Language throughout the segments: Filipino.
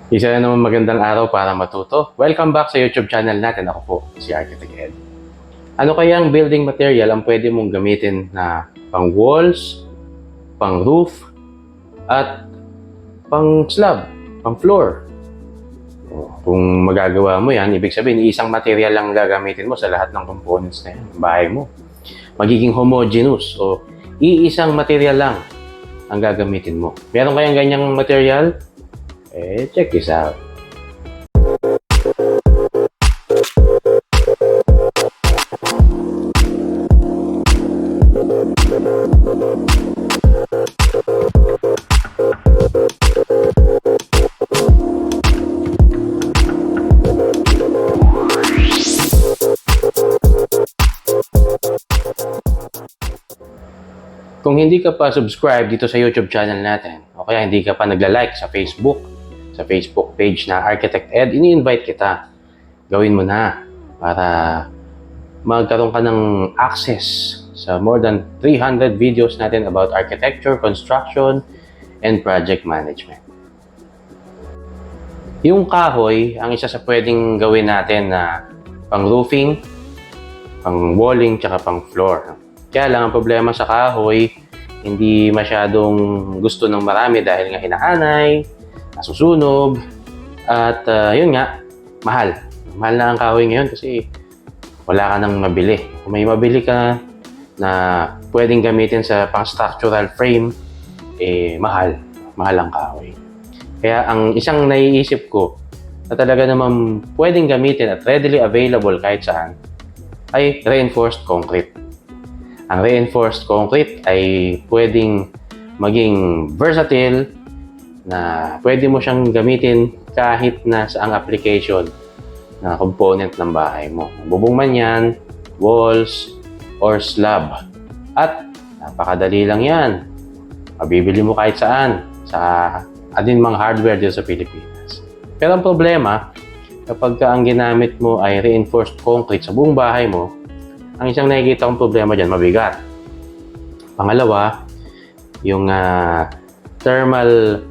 Isa na naman magandang araw para matuto. Welcome back sa YouTube channel natin. Ako po, si Architect Ed. Ano kaya ang building material ang pwede mong gamitin na pang walls, pang roof, at pang slab, pang floor? Kung magagawa mo yan, ibig sabihin, isang material lang gagamitin mo sa lahat ng components na yan, bahay mo. Magiging homogeneous o iisang material lang ang gagamitin mo. Meron kayang ganyang material? Check this out. Kung hindi ka pa subscribe dito sa YouTube channel natin, o kaya hindi ka pa nagla-like sa Facebook page na Architect Ed, ini-invite kita. Gawin mo na para magkaroon ka ng access sa more than 300 videos natin about architecture, construction, and project management. Yung kahoy, ang isa sa pwedeng gawin natin na pang roofing, pang walling, tsaka pang floor. Kaya lang ang problema sa kahoy, hindi masyadong gusto ng marami dahil nga hinahanay, nasusunog, at yun nga, mahal. Mahal na ang kahoy ngayon kasi wala ka nang mabili. Kung may mabili ka na pwedeng gamitin sa pang-structural frame, mahal. Mahal ang kahoy. Kaya ang isang naiisip ko na talaga naman pwedeng gamitin at readily available kahit saan ay reinforced concrete. Ang reinforced concrete ay pwedeng maging versatile na pwede mo siyang gamitin kahit na saang application na component ng bahay mo. Bubong man yan, walls, or slab. At napakadali lang yan. Mabibili mo kahit saan sa mga hardware dito sa Pilipinas. Pero ang problema, kapag ang ginamit mo ay reinforced concrete sa buong bahay mo, ang isang nakikita kong problema dyan, mabigat. Pangalawa, yung thermal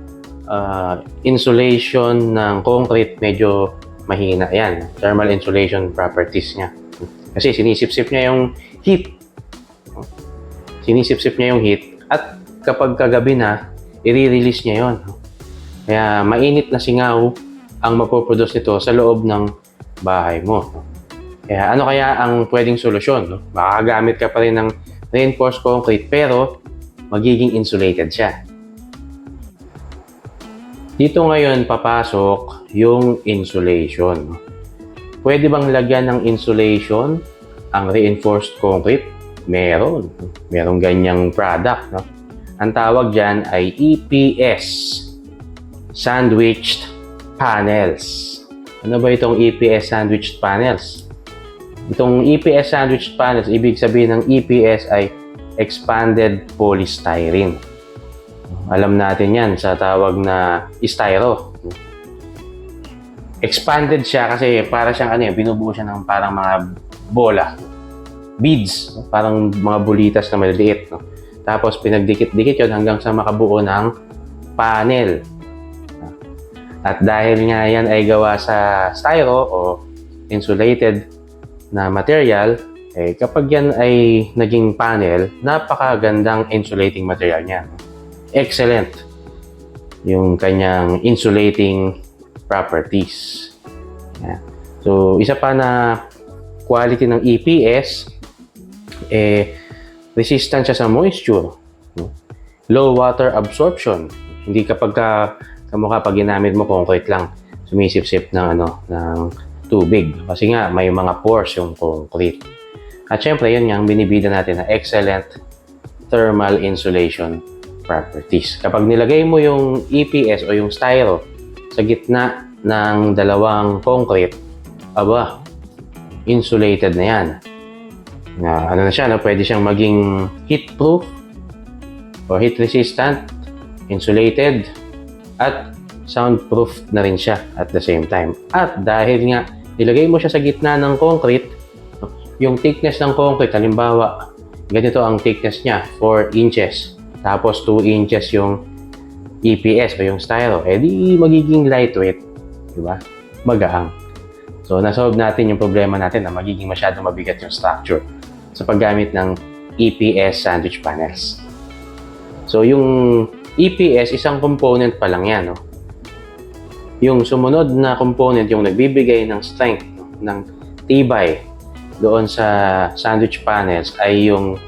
insulation ng concrete medyo mahina yan. Thermal insulation properties niya. Kasi sinisip-sip niya yung heat. Sinisip-sip niya yung heat at kapag kagabi na, i-release niya yon. Kaya mainit na singaw ang mapoproduce nito sa loob ng bahay mo. Kaya ano kaya ang pwedeng solusyon? Makagamit ka pa rin ng reinforced concrete pero magiging insulated siya. Dito ngayon papasok yung insulation. Pwede bang lagyan ng insulation ang reinforced concrete? Meron. Merong ganyang product. No? Ang tawag dyan ay EPS, Sandwiched Panels. Ano ba itong EPS Sandwiched Panels? Itong EPS Sandwiched Panels, ibig sabihin ng EPS ay Expanded Polystyrene. Alam natin yan sa tawag na styro. Expanded siya kasi para siyang binubuo siya ng parang mga bola. Beads, parang mga bulitas na maliliit. No? Tapos pinagdikit-dikit yun hanggang sa makabuo ng panel. At dahil nga yan ay gawa sa styro o insulated na material, kapag yan ay naging panel, napakagandang insulating material niya. Excellent yung kanyang insulating properties. Yeah. So, isa pa na quality ng EPS, resistant siya sa moisture. Low water absorption. Hindi kapag kamukha pag ginamit mo concrete lang, sumisip-sip ng tubig. Kasi nga, may mga pores yung concrete. At syempre, yun nga ang binibida natin na excellent thermal insulation properties. Kapag nilagay mo yung EPS o yung styro sa gitna ng dalawang concrete, insulated na yan. Na siya, pwede siyang maging heat-proof or heat-resistant, insulated, at soundproof na rin siya at the same time. At dahil nga, nilagay mo siya sa gitna ng concrete, yung thickness ng concrete, halimbawa, ganito ang thickness niya, 4 inches. Tapos 2 inches yung EPS o yung styro, di magiging lightweight di ba? Magaang. So, nasolve natin yung problema natin na magiging masyadong mabigat yung structure sa paggamit ng EPS sandwich panels. So, yung EPS, isang component pa lang yan, no? Yung sumunod na component, yung nagbibigay ng strength, no? Ng tibay doon sa sandwich panels ay yung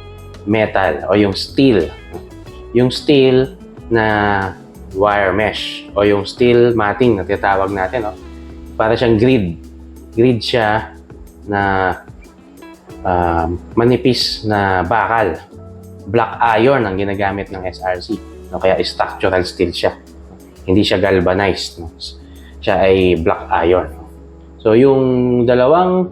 metal o yung steel. Yung steel na wire mesh o yung steel matting na tinatawag natin, no? Para siyang grid. Grid siya na manipis na bakal. Black iron ang ginagamit ng SRC. No? Kaya structural steel siya. Hindi siya galvanized. No? Siya ay black iron. So yung dalawang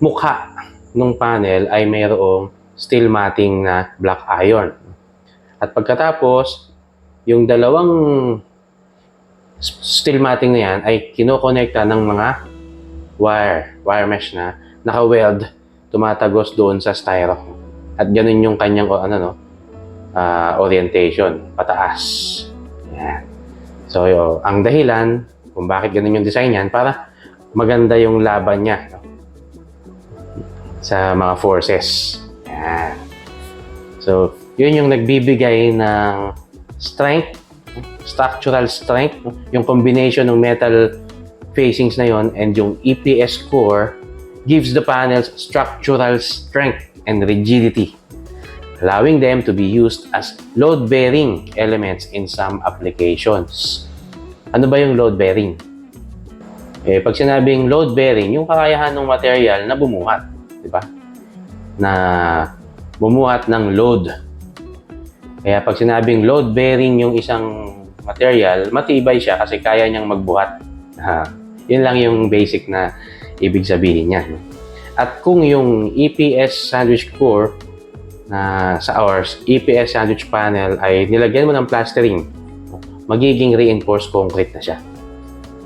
mukha ng panel ay mayroong steel matting na black iron. At pagkatapos, yung dalawang steel matting na yan ay kinokonekta ng mga wire mesh na naka-weld, tumatagos doon sa styro. At ganun yung kanyang orientation, pataas. Yan. So, ang dahilan kung bakit ganun yung design yan, para maganda yung laban niya, no? Sa mga forces. Yan. So, yun yung nagbibigay ng strength, structural strength, no? Yung combination ng metal facings na yon and yung EPS core gives the panels structural strength and rigidity, allowing them to be used as load-bearing elements in some applications. Ano ba yung load-bearing? Pag sinabing load-bearing, yung kakayahan ng material na bumuhat, di ba? Na bumuhat ng load. Kaya pag sinabing load-bearing yung isang material, matibay siya kasi kaya niyang magbuhat. Yun lang yung basic na ibig sabihin niya. At kung yung EPS sandwich core na sa EPS sandwich panel ay nilagyan mo ng plastering, magiging reinforced concrete na siya.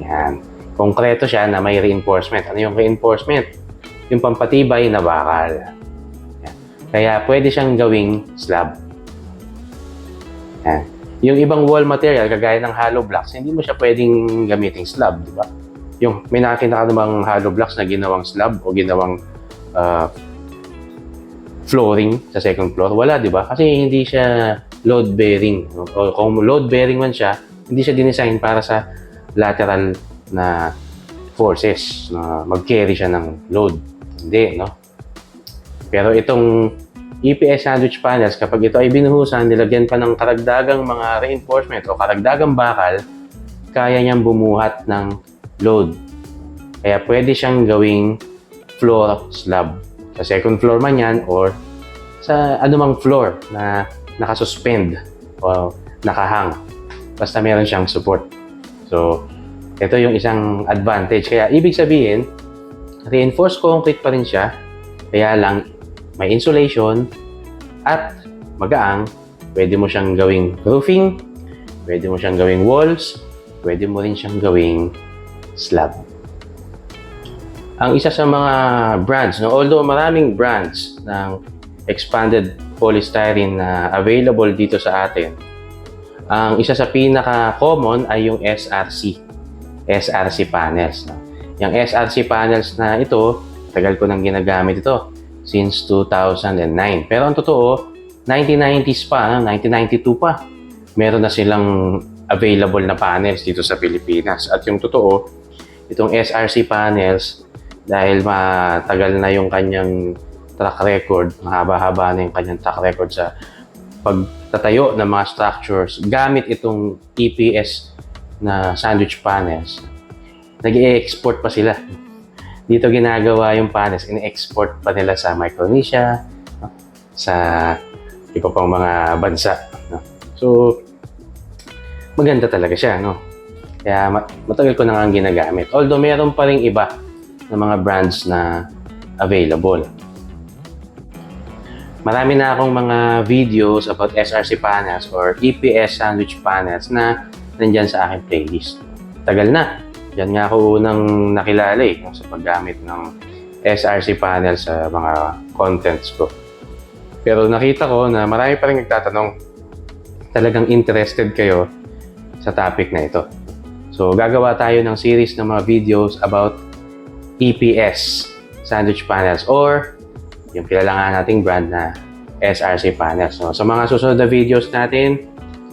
Yan. Konkreto siya na may reinforcement. Ano yung reinforcement? Yung pampatibay na bakal. Yan. Kaya pwede siyang gawing slab. Yan. Yung ibang wall material, kagaya ng hollow blocks, hindi mo siya pwedeng gamiting slab, di ba? Yung may nakakita ka namang hollow blocks na ginawang slab o ginawang flooring sa second floor, wala, di ba? Kasi hindi siya load-bearing. O kung load-bearing man siya, hindi siya dinesign para sa lateral na forces na mag-carry siya ng load. Hindi, no? Pero itong EPS sandwich panels, kapag ito ay binuhusan, nilagyan pa ng karagdagang mga reinforcement o karagdagang bakal, kaya niyang bumuhat ng load. Kaya pwede siyang gawing floor slab. Sa second floor man yan or sa anumang floor na nakasuspend o nakahang. Basta meron siyang support. So, ito yung isang advantage. Kaya ibig sabihin, reinforced concrete pa rin siya. Kaya lang may insulation at magaang. Pwede mo siyang gawing roofing, pwede mo siyang gawing walls, pwede mo rin siyang gawing slab. Ang isa sa mga brands, no, although maraming brands ng expanded polystyrene na available dito sa atin, ang isa sa pinaka-common ay yung SRC panels. No? Yung SRC panels na ito, tagal ko nang ginagamit ito since 2009. Pero ang totoo, 1990s pa, 1992 pa, meron na silang available na panels dito sa Pilipinas. At yung totoo, itong SRC panels, dahil matagal na yung kanyang track record, mahaba-haba na yung kanyang track record sa pagtatayo ng mga structures gamit itong EPS na sandwich panels, nag-i-export pa sila. Dito ginagawa yung panels, in-export pa nila sa Micronesia, no? Sa iba pang mga bansa. No? So, maganda talaga siya, no? Kaya matagal ko na nga ginagamit. Although meron pa ring iba na mga brands na available. Marami na akong mga videos about SRC panels or EPS sandwich panels na nandyan sa aking playlist. Tagal na. Yan nga ako unang nakilala sa paggamit ng SRC panel sa mga contents ko. Pero nakita ko na marami pa rin nagtatanong, talagang interested kayo sa topic na ito. So, gagawa tayo ng series ng mga videos about EPS sandwich panels or yung kilala nga nating brand na SRC panels. No? Sa mga susunod na videos natin,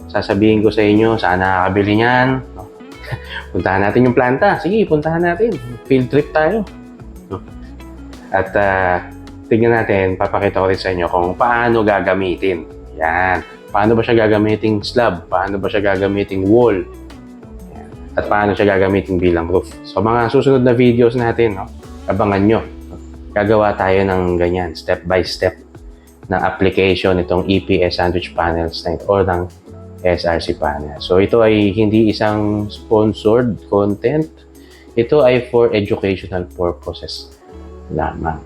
sasabihin ko sa inyo saan nakakabili niyan. No? Puntahan natin yung planta. Sige, puntahan natin. Field trip tayo. No? At tignan natin, papakita ko rin sa inyo kung paano gagamitin. Yan. Paano ba siya gagamiting slab? Paano ba siya gagamiting wall? Yan. At paano siya gagamiting bilang roof? So, mga susunod na videos natin, no? Abangan nyo. No? Gagawa tayo ng ganyan, step by step na application itong EPS sandwich panels na ito or ng SRC panel. So, ito ay hindi isang sponsored content. Ito ay for educational purposes lamang.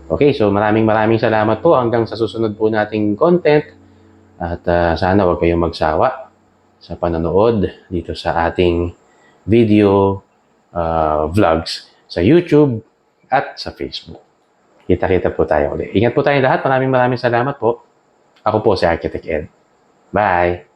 Okay, so maraming salamat po hanggang sa susunod po nating content at sana huwag kayong magsawa sa panonood dito sa ating video vlogs sa YouTube at sa Facebook. Kita-kita po tayo ulit. Ingat po tayong lahat. Maraming salamat po. Ako po si Architect Ed. Bye!